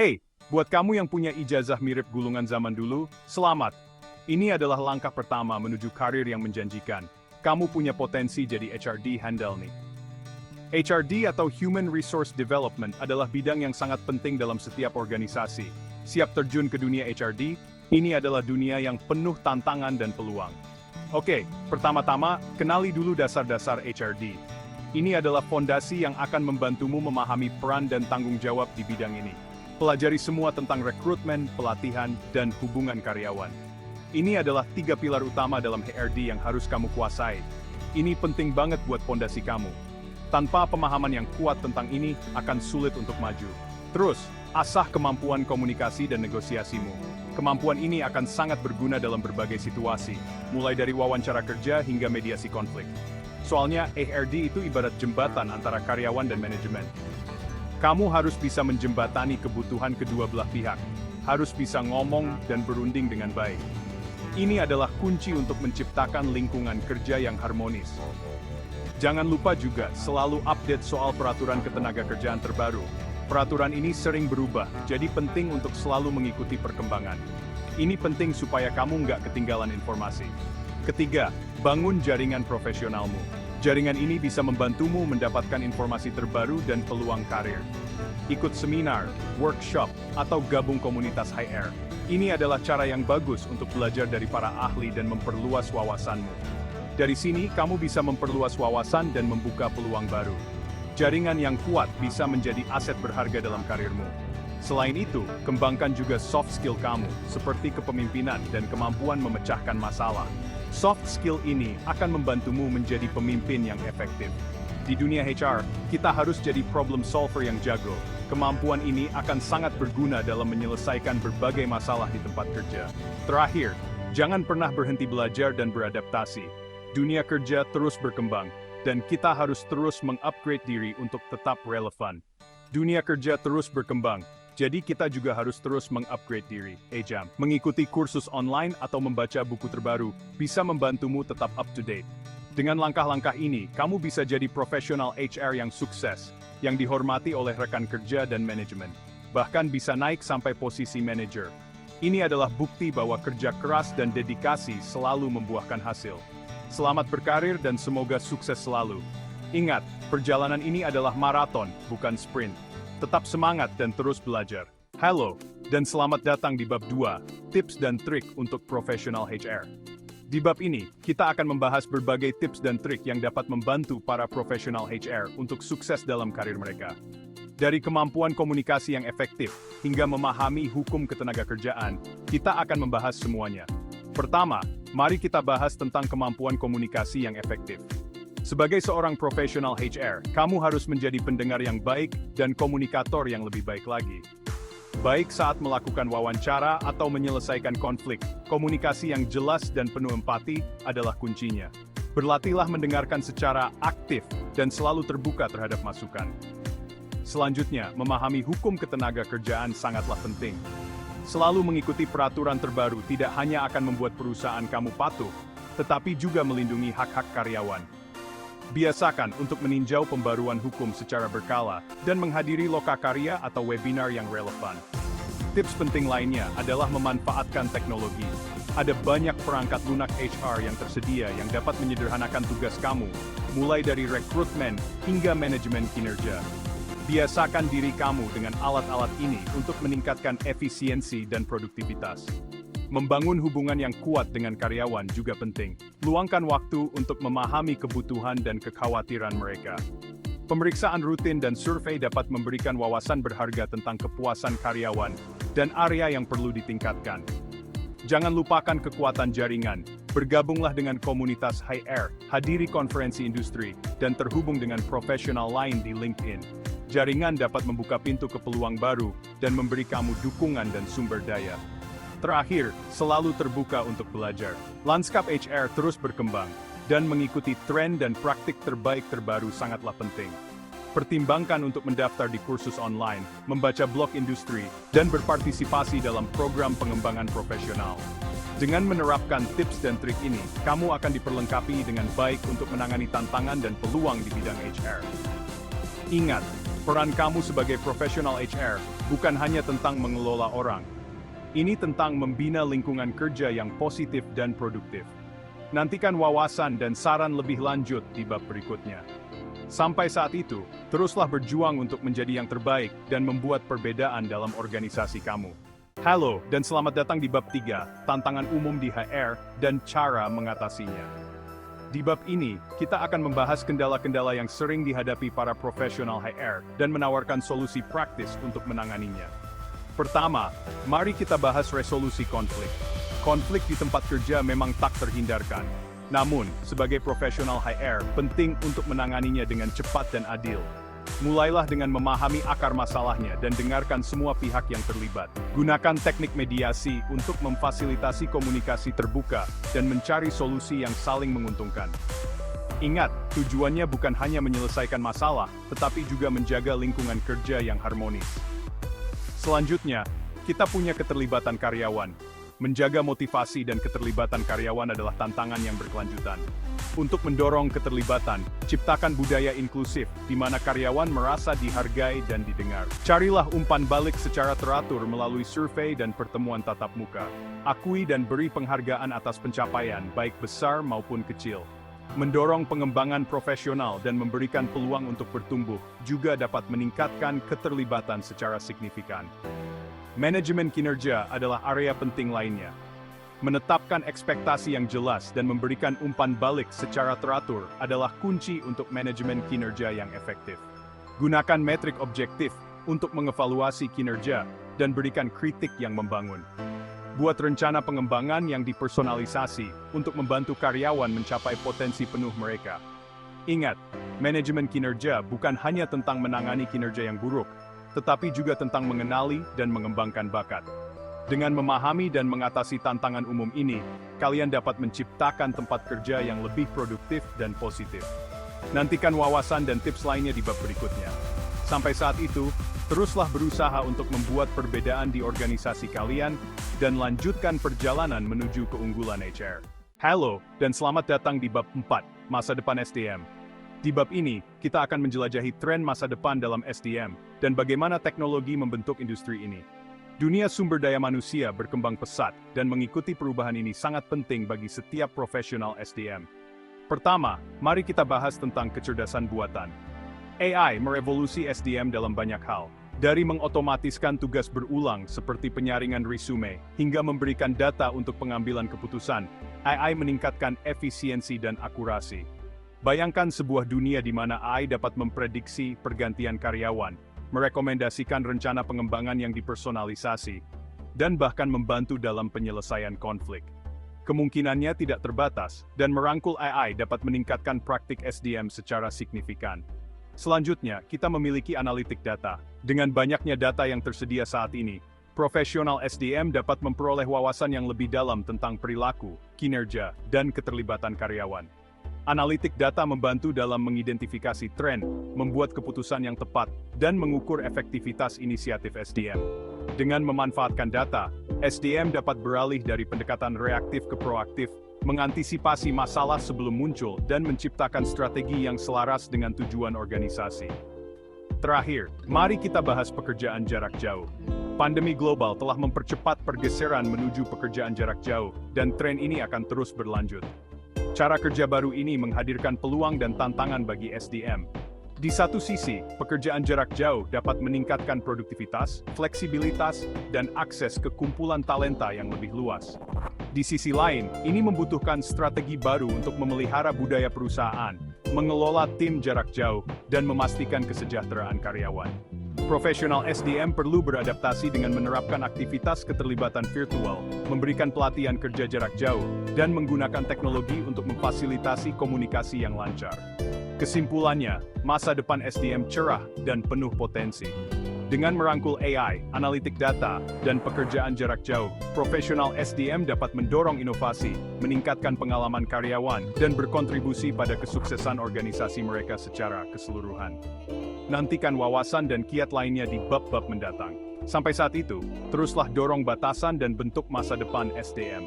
Hey, buat kamu yang punya ijazah mirip gulungan zaman dulu, selamat. Ini adalah langkah pertama menuju karir yang menjanjikan. Kamu punya potensi jadi HRD handle nih. HRD atau Human Resource Development adalah bidang yang sangat penting dalam setiap organisasi. Siap terjun ke dunia HRD? Ini adalah dunia yang penuh tantangan dan peluang. Oke, pertama-tama, kenali dulu dasar-dasar HRD. Ini adalah fondasi yang akan membantumu memahami peran dan tanggung jawab di bidang ini. Pelajari semua tentang rekrutmen, pelatihan, dan hubungan karyawan. Ini adalah 3 pilar utama dalam HRD yang harus kamu kuasai. Ini penting banget buat fondasi kamu. Tanpa pemahaman yang kuat tentang ini, akan sulit untuk maju. Terus, asah kemampuan komunikasi dan negosiasimu. Kemampuan ini akan sangat berguna dalam berbagai situasi, mulai dari wawancara kerja hingga mediasi konflik. Soalnya, HRD itu ibarat jembatan antara karyawan dan manajemen. Kamu harus bisa menjembatani kebutuhan kedua belah pihak, harus bisa ngomong dan berunding dengan baik. Ini adalah kunci untuk menciptakan lingkungan kerja yang harmonis. Jangan lupa juga selalu update soal peraturan ketenagakerjaan terbaru. Peraturan ini sering berubah, jadi penting untuk selalu mengikuti perkembangan. Ini penting supaya kamu nggak ketinggalan informasi. Ketiga, bangun jaringan profesionalmu. Jaringan ini bisa membantumu mendapatkan informasi terbaru dan peluang karir. Ikut seminar, workshop, atau gabung komunitas HR. Ini adalah cara yang bagus untuk belajar dari para ahli dan memperluas wawasanmu. Dari sini, kamu bisa memperluas wawasan dan membuka peluang baru. Jaringan yang kuat bisa menjadi aset berharga dalam karirmu. Selain itu, kembangkan juga soft skill kamu, seperti kepemimpinan dan kemampuan memecahkan masalah. Soft skill ini akan membantumu menjadi pemimpin yang efektif. Di dunia HR, kita harus jadi problem solver yang jago. Kemampuan ini akan sangat berguna dalam menyelesaikan berbagai masalah di tempat kerja. Terakhir, jangan pernah berhenti belajar dan beradaptasi. Dunia kerja terus berkembang, dan kita harus terus mengupgrade diri untuk tetap relevan. Dunia kerja terus berkembang, jadi kita juga harus terus mengupgrade diri. Mengikuti kursus online atau membaca buku terbaru bisa membantumu tetap up to date. Dengan langkah-langkah ini, kamu bisa jadi profesional HR yang sukses, yang dihormati oleh rekan kerja dan manajemen. Bahkan bisa naik sampai posisi manajer. Ini adalah bukti bahwa kerja keras dan dedikasi selalu membuahkan hasil. Selamat berkarir dan semoga sukses selalu. Ingat, perjalanan ini adalah maraton, bukan sprint. Tetap semangat dan terus belajar. Halo, dan selamat datang di bab 2, tips dan trik untuk profesional HR. Di bab ini, kita akan membahas berbagai tips dan trik yang dapat membantu para profesional HR untuk sukses dalam karir mereka. Dari kemampuan komunikasi yang efektif, hingga memahami hukum ketenagakerjaan, kita akan membahas semuanya. Pertama, mari kita bahas tentang kemampuan komunikasi yang efektif. Sebagai seorang profesional HR, kamu harus menjadi pendengar yang baik dan komunikator yang lebih baik lagi. Baik saat melakukan wawancara atau menyelesaikan konflik, komunikasi yang jelas dan penuh empati adalah kuncinya. Berlatihlah mendengarkan secara aktif dan selalu terbuka terhadap masukan. Selanjutnya, memahami hukum ketenagakerjaan sangatlah penting. Selalu mengikuti peraturan terbaru tidak hanya akan membuat perusahaan kamu patuh, tetapi juga melindungi hak-hak karyawan. Biasakan untuk meninjau pembaruan hukum secara berkala dan menghadiri lokakarya atau webinar yang relevan. Tips penting lainnya adalah memanfaatkan teknologi. Ada banyak perangkat lunak HR yang tersedia yang dapat menyederhanakan tugas kamu, mulai dari rekrutmen hingga manajemen kinerja. Biasakan diri kamu dengan alat-alat ini untuk meningkatkan efisiensi dan produktivitas. Membangun hubungan yang kuat dengan karyawan juga penting. Luangkan waktu untuk memahami kebutuhan dan kekhawatiran mereka. Pemeriksaan rutin dan survei dapat memberikan wawasan berharga tentang kepuasan karyawan dan area yang perlu ditingkatkan. Jangan lupakan kekuatan jaringan. Bergabunglah dengan komunitas HR, hadiri konferensi industri, dan terhubung dengan profesional lain di LinkedIn. Jaringan dapat membuka pintu ke peluang baru dan memberi kamu dukungan dan sumber daya. Terakhir, selalu terbuka untuk belajar. Lanskap HR terus berkembang, dan mengikuti tren dan praktik terbaik terbaru sangatlah penting. Pertimbangkan untuk mendaftar di kursus online, membaca blog industri, dan berpartisipasi dalam program pengembangan profesional. Dengan menerapkan tips dan trik ini, kamu akan diperlengkapi dengan baik untuk menangani tantangan dan peluang di bidang HR. Ingat, Peran kamu sebagai profesional HR bukan hanya tentang mengelola orang. Ini tentang membina lingkungan kerja yang positif dan produktif. Nantikan wawasan dan saran lebih lanjut di bab berikutnya. Sampai saat itu, teruslah berjuang untuk menjadi yang terbaik dan membuat perbedaan dalam organisasi kamu. Halo, dan selamat datang di bab 3, tantangan umum di HR dan cara mengatasinya. Di bab ini, kita akan membahas kendala-kendala yang sering dihadapi para profesional HR dan menawarkan solusi praktis untuk menanganinya. Pertama, mari kita bahas resolusi konflik. Konflik di tempat kerja memang tak terhindarkan. Namun, sebagai profesional HR, penting untuk menanganinya dengan cepat dan adil. Mulailah dengan memahami akar masalahnya dan dengarkan semua pihak yang terlibat. Gunakan teknik mediasi untuk memfasilitasi komunikasi terbuka dan mencari solusi yang saling menguntungkan. Ingat, tujuannya bukan hanya menyelesaikan masalah, tetapi juga menjaga lingkungan kerja yang harmonis. Selanjutnya, kita punya keterlibatan karyawan. Menjaga motivasi dan keterlibatan karyawan adalah tantangan yang berkelanjutan. Untuk mendorong keterlibatan, ciptakan budaya inklusif, di mana karyawan merasa dihargai dan didengar. Carilah umpan balik secara teratur melalui survei dan pertemuan tatap muka. Akui dan beri penghargaan atas pencapaian, baik besar maupun kecil. Mendorong pengembangan profesional dan memberikan peluang untuk bertumbuh, juga dapat meningkatkan keterlibatan secara signifikan. Manajemen kinerja adalah area penting lainnya. Menetapkan ekspektasi yang jelas dan memberikan umpan balik secara teratur adalah kunci untuk manajemen kinerja yang efektif. Gunakan metrik objektif untuk mengevaluasi kinerja dan berikan kritik yang membangun. Buat rencana pengembangan yang dipersonalisasi untuk membantu karyawan mencapai potensi penuh mereka. Ingat, manajemen kinerja bukan hanya tentang menangani kinerja yang buruk, tetapi juga tentang mengenali dan mengembangkan bakat. Dengan memahami dan mengatasi tantangan umum ini, kalian dapat menciptakan tempat kerja yang lebih produktif dan positif. Nantikan wawasan dan tips lainnya di bab berikutnya. Sampai saat itu, teruslah berusaha untuk membuat perbedaan di organisasi kalian dan lanjutkan perjalanan menuju keunggulan HR. Halo, dan selamat datang di bab 4, masa depan SDM. Di bab ini, kita akan menjelajahi tren masa depan dalam SDM dan bagaimana teknologi membentuk industri ini. Dunia sumber daya manusia berkembang pesat dan mengikuti perubahan ini sangat penting bagi setiap profesional SDM. Pertama, mari kita bahas tentang kecerdasan buatan. AI merevolusi SDM dalam banyak hal, dari mengotomatiskan tugas berulang seperti penyaringan resume hingga memberikan data untuk pengambilan keputusan. AI meningkatkan efisiensi dan akurasi. Bayangkan sebuah dunia di mana AI dapat memprediksi pergantian karyawan, merekomendasikan rencana pengembangan yang dipersonalisasi, dan bahkan membantu dalam penyelesaian konflik. Kemungkinannya tidak terbatas, dan merangkul AI dapat meningkatkan praktik SDM secara signifikan. Selanjutnya, kita memiliki analitik data. Dengan banyaknya data yang tersedia saat ini, profesional SDM dapat memperoleh wawasan yang lebih dalam tentang perilaku, kinerja, dan keterlibatan karyawan. Analitik data membantu dalam mengidentifikasi tren, membuat keputusan yang tepat, dan mengukur efektivitas inisiatif SDM. Dengan memanfaatkan data, SDM dapat beralih dari pendekatan reaktif ke proaktif, mengantisipasi masalah sebelum muncul, dan menciptakan strategi yang selaras dengan tujuan organisasi. Terakhir, mari kita bahas pekerjaan jarak jauh. Pandemi global telah mempercepat pergeseran menuju pekerjaan jarak jauh, dan tren ini akan terus berlanjut. Cara kerja baru ini menghadirkan peluang dan tantangan bagi SDM. Di satu sisi, pekerjaan jarak jauh dapat meningkatkan produktivitas, fleksibilitas, dan akses ke kumpulan talenta yang lebih luas. Di sisi lain, ini membutuhkan strategi baru untuk memelihara budaya perusahaan, mengelola tim jarak jauh, dan memastikan kesejahteraan karyawan. Profesional SDM perlu beradaptasi dengan menerapkan aktivitas keterlibatan virtual, memberikan pelatihan kerja jarak jauh, dan menggunakan teknologi untuk memfasilitasi komunikasi yang lancar. Kesimpulannya, masa depan SDM cerah dan penuh potensi. Dengan merangkul AI, analitik data, dan pekerjaan jarak jauh, profesional SDM dapat mendorong inovasi, meningkatkan pengalaman karyawan, dan berkontribusi pada kesuksesan organisasi mereka secara keseluruhan. Nantikan wawasan dan kiat lainnya di bab-bab mendatang. Sampai saat itu, teruslah dorong batasan dan bentuk masa depan SDM.